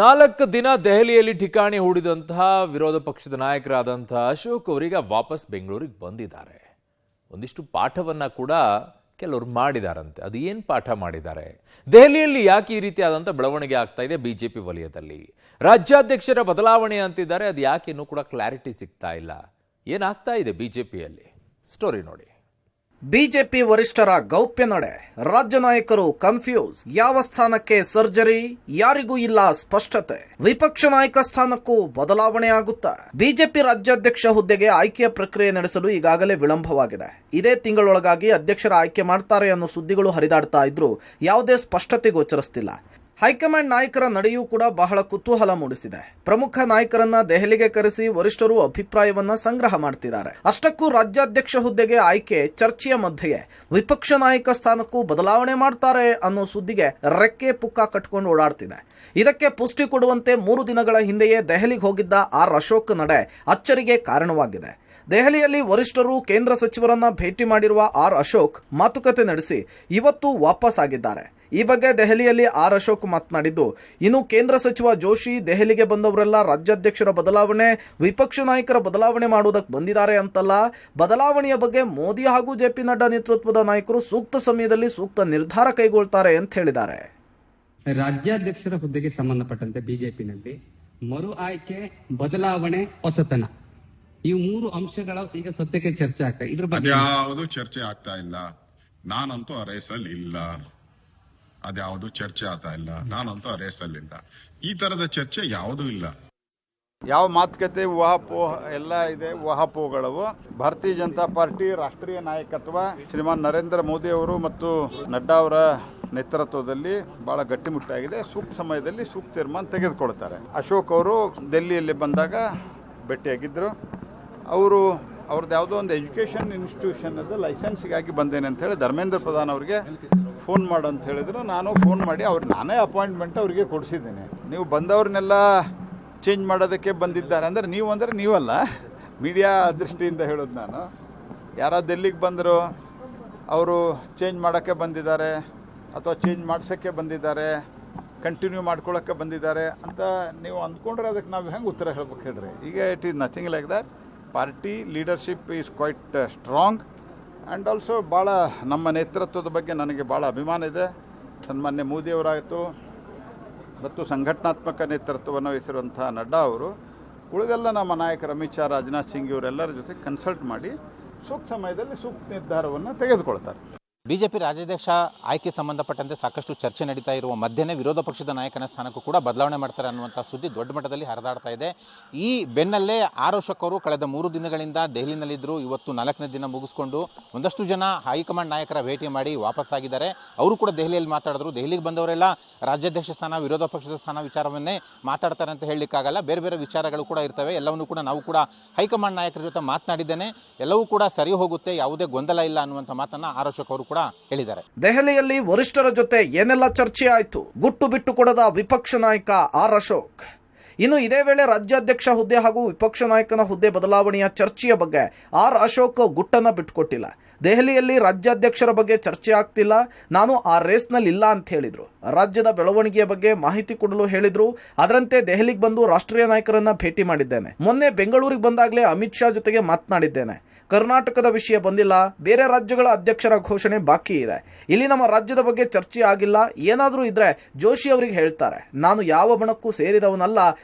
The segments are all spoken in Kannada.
4 ದಿನ ದೆಹಲಿಯಲ್ಲಿ ಠಿಕಾಣಿ ಹೂಡಿದಂತಹ ವಿರೋಧ ಪಕ್ಷದ ನಾಯಕರಾದಂತಹ ಅಶೋಕ್ ಅವರೀಗ ವಾಪಸ್ ಬೆಂಗಳೂರಿಗೆ ಬಂದಿದ್ದಾರೆ. ಒಂದಿಷ್ಟು ಪಾಠವನ್ನ ಕೂಡ ಕೆಲವರು ಮಾಡಿದಾರಂತೆ. ಅದು ಏನು ಪಾಠ ಮಾಡಿದ್ದಾರೆ, ದೆಹಲಿಯಲ್ಲಿ ಯಾಕೆ ಈ ರೀತಿಯಾದಂಥ ಬೆಳವಣಿಗೆ ಆಗ್ತಾ ಇದೆ ಬಿಜೆಪಿ ವಲಯದಲ್ಲಿ, ರಾಜ್ಯಾಧ್ಯಕ್ಷರ ಬದಲಾವಣೆ ಅಂತಿದ್ದಾರೆ, ಅದು ಯಾಕೆ ಇನ್ನೂ ಕೂಡ ಕ್ಲಾರಿಟಿ ಸಿಗ್ತಾ ಇಲ್ಲ, ಏನಾಗ್ತಾ ಇದೆ ಬಿಜೆಪಿಯಲ್ಲಿ, ಸ್ಟೋರಿ ನೋಡಿ. ಬಿಜೆಪಿ ವರಿಷ್ಠರ ಗೌಪ್ಯ ನಡೆ, ರಾಜ್ಯ ನಾಯಕರು ಕನ್ಫ್ಯೂಸ್, ಯಾವ ಸ್ಥಾನಕ್ಕೆ ಸರ್ಜರಿ, ಯಾರಿಗೂ ಇಲ್ಲ ಸ್ಪಷ್ಟತೆ, ವಿಪಕ್ಷ ನಾಯಕ ಸ್ಥಾನಕ್ಕೂ ಬದಲಾವಣೆ ಆಗುತ್ತಾ? ಬಿಜೆಪಿ ರಾಜ್ಯಾಧ್ಯಕ್ಷ ಹುದ್ದೆಗೆ ಆಯ್ಕೆಯ ಪ್ರಕ್ರಿಯೆ ನಡೆಸಲು ಈಗಾಗಲೇ ವಿಳಂಬವಾಗಿದೆ. ಇದೇ ತಿಂಗಳೊಳಗಾಗಿ ಅಧ್ಯಕ್ಷರ ಆಯ್ಕೆ ಮಾಡ್ತಾರೆ ಅನ್ನೋ ಸುದ್ದಿಗಳು ಹರಿದಾಡ್ತಾ ಇದ್ರೂ ಯಾವುದೇ ಸ್ಪಷ್ಟತೆ ಗೋಚರಿಸ್ತಿಲ್ಲ. ಹೈಕಮಾಂಡ್ ನಾಯಕರ ನಡೆಯೂ ಕೂಡ ಬಹಳ ಕುತೂಹಲ ಮೂಡಿಸಿದೆ. ಪ್ರಮುಖ ನಾಯಕರನ್ನ ದೆಹಲಿಗೆ ಕರೆಸಿ ವರಿಷ್ಠರು ಅಭಿಪ್ರಾಯವನ್ನ ಸಂಗ್ರಹ ಮಾಡ್ತಿದ್ದಾರೆ. ಅಷ್ಟಕ್ಕೂ ರಾಜ್ಯಾಧ್ಯಕ್ಷ ಹುದ್ದೆಗೆ ಆಯ್ಕೆ ಚರ್ಚೆಯ ಮಧ್ಯೆಯೇ ವಿಪಕ್ಷ ನಾಯಕ ಸ್ಥಾನಕ್ಕೂ ಬದಲಾವಣೆ ಮಾಡ್ತಾರೆ ಅನ್ನೋ ಸುದ್ದಿಗೆ ರೆಕ್ಕೆ ಪುಕ್ಕ ಕಟ್ಕೊಂಡು ಓಡಾಡ್ತಿದೆ. ಇದಕ್ಕೆ ಪುಷ್ಟಿ ಕೊಡುವಂತೆ 3 ದಿನಗಳ ಹಿಂದೆಯೇ ದೆಹಲಿಗೆ ಹೋಗಿದ್ದ ಆರ್ ಅಶೋಕ್ ನಡೆ ಅಚ್ಚರಿಗೆ ಕಾರಣವಾಗಿದೆ. ದೆಹಲಿಯಲ್ಲಿ ವರಿಷ್ಠರು ಕೇಂದ್ರ ಸಚಿವರನ್ನ ಭೇಟಿ ಮಾಡಿರುವ ಆರ್ ಅಶೋಕ್ ಮಾತುಕತೆ ನಡೆಸಿ ಇವತ್ತು ವಾಪಸ್ ಆಗಿದ್ದಾರೆ. ಈ ಬಗ್ಗೆ ದೆಹಲಿಯಲ್ಲಿ ಆರ್ ಅಶೋಕ್ ಮಾತನಾಡಿದ್ದು, ಇನ್ನು ಕೇಂದ್ರ ಸಚಿವ ಜೋಶಿ ದೆಹಲಿಗೆ ಬಂದವರೆಲ್ಲ ರಾಜ್ಯಾಧ್ಯಕ್ಷರ ಬದಲಾವಣೆ, ವಿಪಕ್ಷ ನಾಯಕರ ಬದಲಾವಣೆ ಮಾಡುವುದಕ್ಕೆ ಬಂದಿದ್ದಾರೆ ಅಂತಲ್ಲ, ಬದಲಾವಣೆಯ ಬಗ್ಗೆ ಮೋದಿ ಹಾಗೂ ಜೆಪಿ ನಡ್ಡಾ ನೇತೃತ್ವದ ನಾಯಕರು ಸೂಕ್ತ ಸಮಯದಲ್ಲಿ ಸೂಕ್ತ ನಿರ್ಧಾರ ಕೈಗೊಳ್ತಾರೆ ಅಂತ ಹೇಳಿದ್ದಾರೆ. ರಾಜ್ಯಾಧ್ಯಕ್ಷರ ಹುದ್ದೆಗೆ ಸಂಬಂಧಪಟ್ಟಂತೆ ಬಿಜೆಪಿನಲ್ಲಿ ಮರು ಆಯ್ಕೆ, ಬದಲಾವಣೆ, ಹೊಸತನ, ಈ 3 ಅಂಶಗಳ ಈಗ ಸದ್ಯಕ್ಕೆ ಚರ್ಚೆ ಆಗ್ತಾ ಇದ್ರ ಬಗ್ಗೆ ಯಾವುದು ಚರ್ಚೆ ಆಗ್ತಾ ಇಲ್ಲ. ನಾನಂತೂ ಆ ರೇಸಲ್ಲಿ ಇಲ್ಲ, ಅದ್ಯಾವುದು ಚರ್ಚೆ ಆಗ್ತಾ ಇಲ್ಲ. ನಾನಂತೂ ಆ ರೇಸಲ್ಲಿ ಇಲ್ಲ. ಈ ತರದ ಚರ್ಚೆ ಯಾವುದೂ ಇಲ್ಲ. ಯಾವ ಮಾತುಕತೆ ಊಹಾಪೋಹ ಎಲ್ಲ ಇದೆ. ಊಹಾಪೋಹಗಳವು ಭಾರತೀಯ ಜನತಾ ಪಾರ್ಟಿ ರಾಷ್ಟ್ರೀಯ ನಾಯಕತ್ವ ಶ್ರೀಮಾನ್ ನರೇಂದ್ರ ಮೋದಿ ಅವರು ಮತ್ತು ನಡ್ಡಾ ಅವರ ನೇತೃತ್ವದಲ್ಲಿ ಬಹಳ ಗಟ್ಟಿಮುಟ್ಟಾಗಿದೆ. ಸೂಕ್ತ ಸಮಯದಲ್ಲಿ ಸೂಕ್ತ ತೀರ್ಮಾನ ತೆಗೆದುಕೊಳ್ತಾರೆ. ಅಶೋಕ್ ಅವರು ದಿಲ್ಲಿಯಲ್ಲಿ ಬಂದಾಗ ಭೇಟಿಯಾಗಿದ್ದರು. ಅವ್ರದ್ದು ಯಾವುದೋ ಒಂದು ಎಜುಕೇಷನ್ ಇನ್ಸ್ಟಿಟ್ಯೂಷನ್ ಲೈಸೆನ್ಸ್ಗಾಗಿ ಬಂದೇನೆ ಅಂತ ಹೇಳಿ ಧರ್ಮೇಂದ್ರ ಪ್ರಧಾನ್ ಅವರಿಗೆ ಫೋನ್ ಮಾಡು ಅಂತ ಹೇಳಿದ್ರು. ನಾನು ಫೋನ್ ಮಾಡಿ ನಾನೇ ಅಪಾಯಿಂಟ್ಮೆಂಟ್ ಅವರಿಗೆ ಕೊಡಿಸಿದ್ದೇನೆ. ನೀವು ಬಂದವ್ರನ್ನೆಲ್ಲ ಚೇಂಜ್ ಮಾಡೋದಕ್ಕೆ ಬಂದಿದ್ದಾರೆ ಅಂದರೆ ನೀವಲ್ಲ, ಮೀಡಿಯಾ ದೃಷ್ಟಿಯಿಂದ ಹೇಳೋದು ನಾನು. ಯಾರೋ ಡೆಲ್ಲಿಗೆ ಬಂದರು, ಅವರು ಚೇಂಜ್ ಮಾಡೋಕ್ಕೆ ಬಂದಿದ್ದಾರೆ ಅಥವಾ ಚೇಂಜ್ ಮಾಡ್ಸೋಕ್ಕೆ ಬಂದಿದ್ದಾರೆ, ಕಂಟಿನ್ಯೂ ಮಾಡ್ಕೊಳ್ಳೋಕ್ಕೆ ಬಂದಿದ್ದಾರೆ ಅಂತ ನೀವು ಅಂದ್ಕೊಂಡ್ರೆ ಅದಕ್ಕೆ ನಾವು ಹೆಂಗೆ ಉತ್ತರ ಹೇಳ್ಬೇಕು ಹೇಳ್ರಿ. ಈಗ it is nothing like that. Party leadership is quite strong and also ಭಾಳ ನಮ್ಮ ನೇತೃತ್ವದ ಬಗ್ಗೆ ನನಗೆ ಭಾಳ ಅಭಿಮಾನ ಇದೆ. ಸನ್ಮಾನ್ಯ ಮೋದಿಯವರಾಯಿತು ಮತ್ತು ಸಂಘಟನಾತ್ಮಕ ನೇತೃತ್ವವನ್ನು ವಹಿಸಿರುವಂಥ ನಡ್ಡಾ ಅವರು, ಉಳಿದೆಲ್ಲ ನಮ್ಮ ನಾಯಕರು ಅಮಿತ್ ಶಾ, ರಾಜನಾಥ್ ಸಿಂಗ್ ಇವರೆಲ್ಲರ ಜೊತೆ ಕನ್ಸಲ್ಟ್ ಮಾಡಿ ಸೂಕ್ತ ಸಮಯದಲ್ಲಿ ಸೂಕ್ತ ನಿರ್ಧಾರವನ್ನು ತೆಗೆದುಕೊಳ್ತಾರೆ. ಬಿಜೆಪಿ ರಾಜ್ಯಾಧ್ಯಕ್ಷ ಆಯ್ಕೆ ಸಂಬಂಧಪಟ್ಟಂತೆ ಸಾಕಷ್ಟು ಚರ್ಚೆ ನಡೀತಾ ಇರುವ ಮಧ್ಯೆ ವಿರೋಧ ಪಕ್ಷದ ನಾಯಕನ ಸ್ಥಾನಕ್ಕೂ ಕೂಡ ಬದಲಾವಣೆ ಮಾಡ್ತಾರೆ ಅನ್ನುವಂಥ ಸುದ್ದಿ ದೊಡ್ಡ ಮಟ್ಟದಲ್ಲಿ ಹರಿದಾಡ್ತಾ ಇದೆ. ಈ ಬೆನ್ನಲ್ಲೇ ಆರ್ ಅಶೋಕ್ ಅವರು ಕಳೆದ 3 ದಿನಗಳಿಂದ ದೆಹಲಿನಲ್ಲಿದ್ದರು. ಇವತ್ತು 4ನೇ ದಿನ ಮುಗಿಸ್ಕೊಂಡು ಒಂದಷ್ಟು ಜನ ಹೈಕಮಾಂಡ್ ನಾಯಕರ ಭೇಟಿ ಮಾಡಿ ವಾಪಸ್ಸಾಗಿದ್ದಾರೆ. ಅವರು ಕೂಡ ದೆಹಲಿಯಲ್ಲಿ ಮಾತಾಡಿದ್ರು. ದೆಹಲಿಗೆ ಬಂದವರೆಲ್ಲ ರಾಜ್ಯಾಧ್ಯಕ್ಷ ಸ್ಥಾನ, ವಿರೋಧ ಪಕ್ಷದ ಸ್ಥಾನ ವಿಚಾರವನ್ನೇ ಮಾತಾಡ್ತಾರೆ ಅಂತ ಹೇಳಲಿಕ್ಕಾಗಲ್ಲ. ಬೇರೆ ಬೇರೆ ವಿಚಾರಗಳು ಕೂಡ ಇರ್ತವೆ. ಎಲ್ಲವನ್ನೂ ಕೂಡ ನಾವು ಕೂಡ ಹೈಕಮಾಂಡ್ ನಾಯಕರ ಜೊತೆ ಮಾತನಾಡಿದ್ದೇನೆ. ಎಲ್ಲವೂ ಕೂಡ ಸರಿ ಹೋಗುತ್ತೆ, ಯಾವುದೇ ಗೊಂದಲ ಇಲ್ಲ ಅನ್ನುವಂಥ ಮಾತನ್ನ ಆರ್ ಅಶೋಕ್ ಅವರು ಕೂಡ ಹೇಳಿದ್ದಾರೆ. ದೆಹಲಿಯಲ್ಲಿ ವರಿಷ್ಠರ ಜೊತೆ ಏನೆಲ್ಲ ಚರ್ಚೆ ಆಯಿತು, ಗುಟ್ಟು ಬಿಟ್ಟು ಕೊಡದ ವಿಪಕ್ಷ ನಾಯಕ ಆರ್ ಅಶೋಕ್. ಇನ್ನು ಇದೇ ವೇಳೆ ರಾಜ್ಯಾಧ್ಯಕ್ಷ ಹುದ್ದೆ ಹಾಗೂ ವಿಪಕ್ಷ ನಾಯಕನ ಹುದ್ದೆ ಬದಲಾವಣೆಯ ಚರ್ಚೆಯ ಬಗ್ಗೆ ಆರ್ ಅಶೋಕ್ ಗುಟ್ಟನ್ನ ಬಿಟ್ಟುಕೊಟ್ಟಿಲ್ಲ. ದೆಹಲಿಯಲ್ಲಿ ರಾಜ್ಯಾಧ್ಯಕ್ಷರ ಬಗ್ಗೆ ಚರ್ಚೆ ಆಗ್ತಿಲ್ಲ, ನಾನು ಆ ರೇಸ್ನಲ್ಲಿ ಇಲ್ಲ ಅಂತ ಹೇಳಿದ್ರು. ರಾಜ್ಯದ ಬೆಳವಣಿಗೆಯ ಬಗ್ಗೆ ಮಾಹಿತಿ ಕೊಡಲು ಹೇಳಿದ್ರು. ಅದರಂತೆ ದೆಹಲಿಗೆ ಬಂದು ರಾಷ್ಟ್ರೀಯ ನಾಯಕರನ್ನ ಭೇಟಿ ಮಾಡಿದ್ದೇನೆ. ಮೊನ್ನೆ ಬೆಂಗಳೂರಿಗೆ ಬಂದಾಗಲೇ ಅಮಿತ್ ಶಾ ಜೊತೆಗೆ ಮಾತನಾಡಿದ್ದೇನೆ. ಕರ್ನಾಟಕದ ವಿಷಯ ಬಂದಿಲ್ಲ, ಬೇರೆ ರಾಜ್ಯಗಳ ಅಧ್ಯಕ್ಷರ ಘೋಷಣೆ ಬಾಕಿ ಇದೆ. ಇಲ್ಲಿ ನಮ್ಮ ರಾಜ್ಯದ ಬಗ್ಗೆ ಚರ್ಚೆ ಆಗಿಲ್ಲ. ಏನಾದರೂ ಇದ್ರೆ ಜೋಶಿ ಅವರಿಗೆ ಹೇಳ್ತಾರೆ. ನಾನು ಯಾವ ಬಣಕ್ಕೂ ಸೇರಿದವನಲ್ಲ,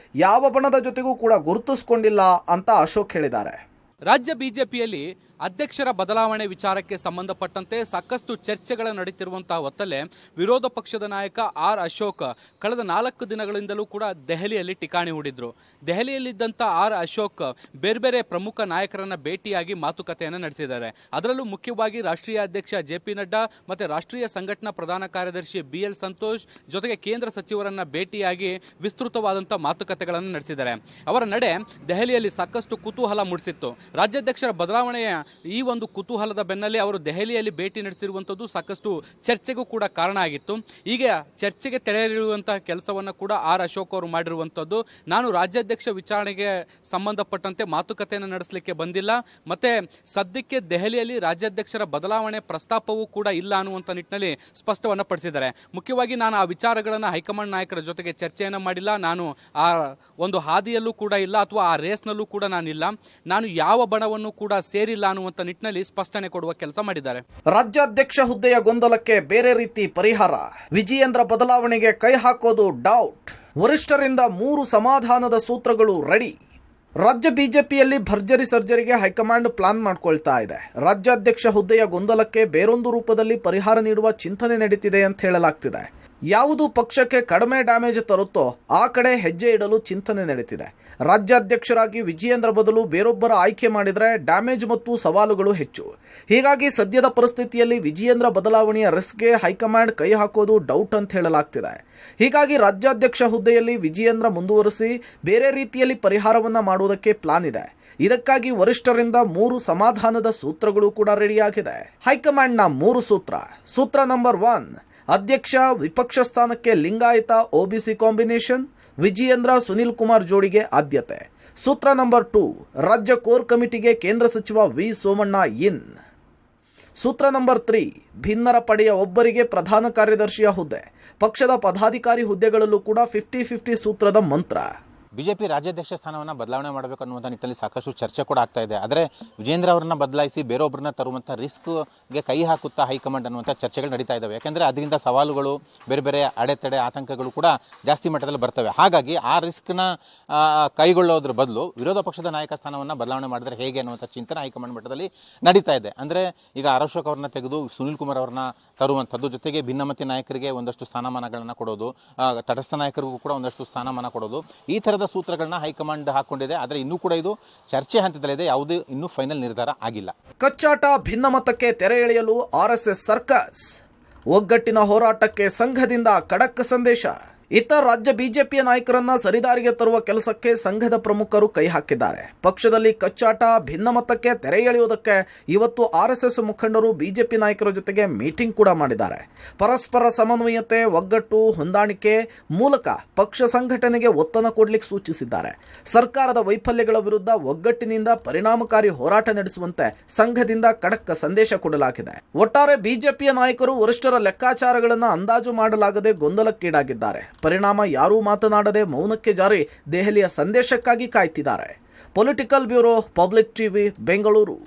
ಯಾವ ಬಣದ ಜೊತೆಗೂ ಕೂಡ ಗುರುತಿಸಿಕೊಂಡಿಲ್ಲ ಅಂತ ಅಶೋಕ್ ಹೇಳಿದ್ದಾರೆ. ರಾಜ್ಯ ಬಿಜೆಪಿಯಲ್ಲಿ ಅಧ್ಯಕ್ಷರ ಬದಲಾವಣೆ ವಿಚಾರಕ್ಕೆ ಸಂಬಂಧಪಟ್ಟಂತೆ ಸಾಕಷ್ಟು ಚರ್ಚೆಗಳು ನಡೀತಿರುವಂತಹ ಹೊತ್ತಲ್ಲೇ ವಿರೋಧ ಪಕ್ಷದ ನಾಯಕ ಆರ್ ಅಶೋಕ್ ಕಳೆದ 4 ದಿನಗಳಿಂದಲೂ ಕೂಡ ದೆಹಲಿಯಲ್ಲಿ ಠಿಕಾಣಿ ಹೂಡಿದ್ರು. ದೆಹಲಿಯಲ್ಲಿದ್ದಂಥ ಆರ್ ಅಶೋಕ್ ಬೇರೆ ಬೇರೆ ಪ್ರಮುಖ ನಾಯಕರನ್ನ ಭೇಟಿಯಾಗಿ ಮಾತುಕತೆಯನ್ನು ನಡೆಸಿದ್ದಾರೆ. ಅದರಲ್ಲೂ ಮುಖ್ಯವಾಗಿ ರಾಷ್ಟ್ರೀಯ ಅಧ್ಯಕ್ಷ ಜೆಪಿ ನಡ್ಡಾ ಮತ್ತು ರಾಷ್ಟ್ರೀಯ ಸಂಘಟನಾ ಪ್ರಧಾನ ಕಾರ್ಯದರ್ಶಿ BL ಸಂತೋಷ್ ಜೊತೆಗೆ ಕೇಂದ್ರ ಸಚಿವರನ್ನ ಭೇಟಿಯಾಗಿ ವಿಸ್ತೃತವಾದಂಥ ಮಾತುಕತೆಗಳನ್ನು ನಡೆಸಿದ್ದಾರೆ. ಅವರ ನಡೆ ದೆಹಲಿಯಲ್ಲಿ ಸಾಕಷ್ಟು ಕುತೂಹಲ ಮೂಡಿಸಿತ್ತು. ರಾಜ್ಯಾಧ್ಯಕ್ಷರ ಬದಲಾವಣೆಯ ಈ ಒಂದು ಕುತೂಹಲದ ಬೆನ್ನಲ್ಲೇ ಅವರು ದೆಹಲಿಯಲ್ಲಿ ಭೇಟಿ ನಡೆಸಿರುವಂಥದ್ದು ಸಾಕಷ್ಟು ಚರ್ಚೆಗೂ ಕೂಡ ಕಾರಣ ಆಗಿತ್ತು. ಈಗ ಚರ್ಚೆಗೆ ತೆರೆಯಿರುವಂತಹ ಕೆಲಸವನ್ನು ಕೂಡ ಆರ್ ಅಶೋಕ್ ಅವರು ಮಾಡಿರುವಂಥದ್ದು. ನಾನು ರಾಜ್ಯಾಧ್ಯಕ್ಷ ವಿಚಾರಣೆಗೆ ಸಂಬಂಧಪಟ್ಟಂತೆ ಮಾತುಕತೆಯನ್ನು ನಡೆಸಲಿಕ್ಕೆ ಬಂದಿಲ್ಲ, ಮತ್ತೆ ಸದ್ಯಕ್ಕೆ ದೆಹಲಿಯಲ್ಲಿ ರಾಜ್ಯಾಧ್ಯಕ್ಷರ ಬದಲಾವಣೆ ಪ್ರಸ್ತಾಪವೂ ಕೂಡ ಇಲ್ಲ ಅನ್ನುವಂಥ ನಿಟ್ಟಿನಲ್ಲಿ ಸ್ಪಷ್ಟವನ್ನು ಪಡಿಸಿದ್ದಾರೆ. ಮುಖ್ಯವಾಗಿ ನಾನು ಆ ವಿಚಾರಗಳನ್ನು ಹೈಕಮಾಂಡ್ ನಾಯಕರ ಜೊತೆಗೆ ಚರ್ಚೆಯನ್ನು ಮಾಡಿಲ್ಲ, ನಾನು ಆ ಒಂದು ಹಾದಿಯಲ್ಲೂ ಕೂಡ ಇಲ್ಲ ಅಥವಾ ಆ ರೇಸ್ನಲ್ಲೂ ಕೂಡ ನಾನಿಲ್ಲ, ನಾನು ಯಾವ ಬಣವನ್ನು ಕೂಡ ಸೇರಿಲ್ಲ ಅನ್ನುವಂಥ ನಿಟ್ಟಿನಲ್ಲಿ ಸ್ಪಷ್ಟನೆ ಕೊಡುವ ಕೆಲಸ ಮಾಡಿದ್ದಾರೆ. ರಾಜ್ಯಾಧ್ಯಕ್ಷ ಹುದ್ದೆಯ ಗೊಂದಲಕ್ಕೆ ಬೇರೆ ರೀತಿ ಪರಿಹಾರ. ವಿಜಯೇಂದ್ರ ಬದಲಾವಣೆಗೆ ಕೈ ಹಾಕೋದು ಡೌಟ್. ವರಿಷ್ಠರಿಂದ 3 ಸಮಾಧಾನದ ಸೂತ್ರಗಳು ರೆಡಿ. ರಾಜ್ಯ ಬಿಜೆಪಿಯಲ್ಲಿ ಭರ್ಜರಿ ಸರ್ಜರಿಗೆ ಹೈಕಮಾಂಡ್ ಪ್ಲಾನ್ ಮಾಡ್ಕೊಳ್ತಾ ಇದೆ. ರಾಜ್ಯಾಧ್ಯಕ್ಷ ಹುದ್ದೆಯ ಗೊಂದಲಕ್ಕೆ ಬೇರೊಂದು ರೂಪದಲ್ಲಿ ಪರಿಹಾರ ನೀಡುವ ಚಿಂತನೆ ನಡೀತಿದೆ ಅಂತ ಹೇಳಲಾಗ್ತಿದೆ. ಯಾವುದು ಪಕ್ಷಕ್ಕೆ ಕಡಿಮೆ ಡ್ಯಾಮೇಜ್ ತರುತ್ತೋ ಆ ಕಡೆ ಹೆಜ್ಜೆ ಇಡಲು ಚಿಂತನೆ ನಡೀತಿದೆ. ರಾಜ್ಯಾಧ್ಯಕ್ಷರಾಗಿ ವಿಜಯೇಂದ್ರ ಬದಲು ಬೇರೊಬ್ಬರ ಆಯ್ಕೆ ಮಾಡಿದರೆ ಡ್ಯಾಮೇಜ್ ಮತ್ತು ಸವಾಲುಗಳು ಹೆಚ್ಚು. ಹೀಗಾಗಿ ಸದ್ಯದ ಪರಿಸ್ಥಿತಿಯಲ್ಲಿ ವಿಜಯೇಂದ್ರ ಬದಲಾವಣೆಯ ರಿಸ್ಕ್ಗೆ ಹೈಕಮಾಂಡ್ ಕೈ ಹಾಕೋದು ಡೌಟ್ ಅಂತ ಹೇಳಲಾಗ್ತಿದೆ. ಹೀಗಾಗಿ ರಾಜ್ಯಾಧ್ಯಕ್ಷ ಹುದ್ದೆಯಲ್ಲಿ ವಿಜಯೇಂದ್ರ ಮುಂದುವರಿಸಿ ಬೇರೆ ರೀತಿಯಲ್ಲಿ ಪರಿಹಾರವನ್ನು ಮಾಡುವುದಕ್ಕೆ ಪ್ಲಾನ್ ಇದೆ. ಇದಕ್ಕಾಗಿ ವರಿಷ್ಠರಿಂದ 3 ಸಮಾಧಾನದ ಸೂತ್ರಗಳು ಕೂಡ ರೆಡಿಯಾಗಿದೆ. ಹೈಕಮಾಂಡ್ನ 3 ಸೂತ್ರ. ಸೂತ್ರ ನಂಬರ್ 1, ಅಧ್ಯಕ್ಷ ವಿಪಕ್ಷ ಸ್ಥಾನಕ್ಕೆ ಲಿಂಗಾಯತ OBC ಕಾಂಬಿನೇಷನ್, ವಿಜಯೇಂದ್ರ ಸುನಿಲ್ ಕುಮಾರ್ ಜೋಡಿಗೆ ಆದ್ಯತೆ. ಸೂತ್ರ ನಂಬರ್ 2, ರಾಜ್ಯ ಕೋರ್ ಕಮಿಟಿಗೆ ಕೇಂದ್ರ ಸಚಿವ ವಿ ಸೋಮಣ್ಣ ಇನ್. ಸೂತ್ರ ನಂಬರ್ 3, ಭಿನ್ನರ ಪಡೆಯ ಒಬ್ಬರಿಗೆ ಪ್ರಧಾನ ಕಾರ್ಯದರ್ಶಿಯ ಹುದ್ದೆ. ಪಕ್ಷದ ಪದಾಧಿಕಾರಿ ಹುದ್ದೆಗಳಲ್ಲೂ ಕೂಡ 50-50 ಸೂತ್ರದ ಮಂತ್ರ. ಬಿಜೆಪಿ ರಾಜ್ಯಾಧ್ಯಕ್ಷ ಸ್ಥಾನವನ್ನು ಬದಲಾವಣೆ ಮಾಡಬೇಕು ಅನ್ನುವಂಥ ನಿಟ್ಟಿನಲ್ಲಿ ಸಾಕಷ್ಟು ಚರ್ಚೆ ಕೂಡ ಆಗ್ತಾ ಇದೆ. ಆದರೆ ವಿಜೇಂದ್ರ ಅವರನ್ನ ಬದಲಾಯಿಸಿ ಬೇರೊಬ್ಬರನ್ನ ತರುವಂಥ ರಿಸ್ಕ್ಗೆ ಕೈ ಹಾಕುತ್ತಾ ಹೈಕಮಾಂಡ್ ಅನ್ನುವಂಥ ಚರ್ಚೆಗಳು ನಡೀತಾ ಇದ್ದಾವೆ. ಯಾಕೆಂದರೆ ಅದರಿಂದ ಸವಾಲುಗಳು, ಬೇರೆ ಬೇರೆ ಅಡೆತಡೆ, ಆತಂಕಗಳು ಕೂಡ ಜಾಸ್ತಿ ಮಟ್ಟದಲ್ಲಿ ಬರ್ತವೆ. ಹಾಗಾಗಿ ಆ ರಿಸ್ಕ್ನ ಕೈಗೊಳ್ಳೋದ್ರ ಬದಲು ವಿರೋಧ ಪಕ್ಷದ ನಾಯಕ ಸ್ಥಾನವನ್ನು ಬದಲಾವಣೆ ಮಾಡಿದ್ರೆ ಹೇಗೆ ಅನ್ನುವಂಥ ಚಿಂತನೆ ಹೈಕಮಾಂಡ್ ಮಟ್ಟದಲ್ಲಿ ನಡೀತಾ ಇದೆ. ಅಂದರೆ ಈಗ ಆರ್ ಅಶೋಕ್ ಅವ್ರನ್ನ ತೆಗೆದು ಸುನಿಲ್ ಕುಮಾರ್ ಅವ್ರನ್ನ ತರುವಂಥದ್ದು, ಜೊತೆಗೆ ಭಿನ್ನಮತಿ ನಾಯಕರಿಗೆ ಒಂದಷ್ಟು ಸ್ಥಾನಮಾನಗಳನ್ನು ಕೊಡೋದು, ತಟಸ್ಥ ನಾಯಕರಿಗೂ ಕೂಡ ಒಂದಷ್ಟು ಸ್ಥಾನಮಾನ ಕೊಡೋದು, ಈ ಥರದ ಸೂತ್ರಗಳನ್ನ ಹೈಕಮಾಂಡ್ ಹಾಕೊಂಡಿದೆ. ಆದರೆ ಇನ್ನೂ ಕೂಡ ಇದು ಚರ್ಚೆ ಹಂತದಲ್ಲಿದೆ, ಯಾವುದೇ ಇನ್ನೂ ಫೈನಲ್ ನಿರ್ಧಾರ ಆಗಿಲ್ಲ. ಕಚ್ಚಾಟ, ಭಿನ್ನಮತಕ್ಕೆ ತೆರೆ ಎಳೆಯಲು RSS ಸರ್ಕಸ್. ಒಗ್ಗಟ್ಟಿನ ಹೋರಾಟಕ್ಕೆ ಸಂಘದಿಂದ ಖಡಕ್ ಸಂದೇಶ. ಇತ್ತ ರಾಜ್ಯ ಬಿಜೆಪಿಯ ನಾಯಕರನ್ನ ಸರಿದಾರಿಗೆ ತರುವ ಕೆಲಸಕ್ಕೆ ಸಂಘದ ಪ್ರಮುಖರು ಕೈ ಹಾಕಿದ್ದಾರೆ. ಪಕ್ಷದಲ್ಲಿ ಕಚ್ಚಾಟ, ಭಿನ್ನಮತಕ್ಕೆ ತೆರೆ ಎಳೆಯುವುದಕ್ಕೆ ಇವತ್ತು RSS ಮುಖಂಡರು ಬಿಜೆಪಿ ನಾಯಕರ ಜೊತೆಗೆ ಮೀಟಿಂಗ್ ಕೂಡ ಮಾಡಿದ್ದಾರೆ. ಪರಸ್ಪರ ಸಮನ್ವಯತೆ, ಒಗ್ಗಟ್ಟು, ಹೊಂದಾಣಿಕೆ ಮೂಲಕ ಪಕ್ಷ ಸಂಘಟನೆಗೆ ಒತ್ತನ್ನು ಕೊಡಲಿಕ್ಕೆ ಸೂಚಿಸಿದ್ದಾರೆ. ಸರ್ಕಾರದ ವೈಫಲ್ಯಗಳ ವಿರುದ್ಧ ಒಗ್ಗಟ್ಟಿನಿಂದ ಪರಿಣಾಮಕಾರಿ ಹೋರಾಟ ನಡೆಸುವಂತೆ ಸಂಘದಿಂದ ಖಡಕ್ ಸಂದೇಶ ಕೊಡಲಾಗಿದೆ. ಒಟ್ಟಾರೆ ಬಿಜೆಪಿಯ ನಾಯಕರು ವರಿಷ್ಠರ ಲೆಕ್ಕಾಚಾರಗಳನ್ನು ಅಂದಾಜು ಮಾಡಲಾಗದೆ ಗೊಂದಲಕ್ಕೀಡಾಗಿದ್ದಾರೆ. ಪರಿಣಾಮ ಯಾರೂ ಮಾತನಾಡದೆ ಮೌನಕ್ಕೆ ಜಾರಿ ದೆಹಲಿಯ ಸಂದೇಶಕ್ಕಾಗಿ ಕಾಯ್ತಿದ್ದಾರೆ. Political bureau, public TV, Bengaluru.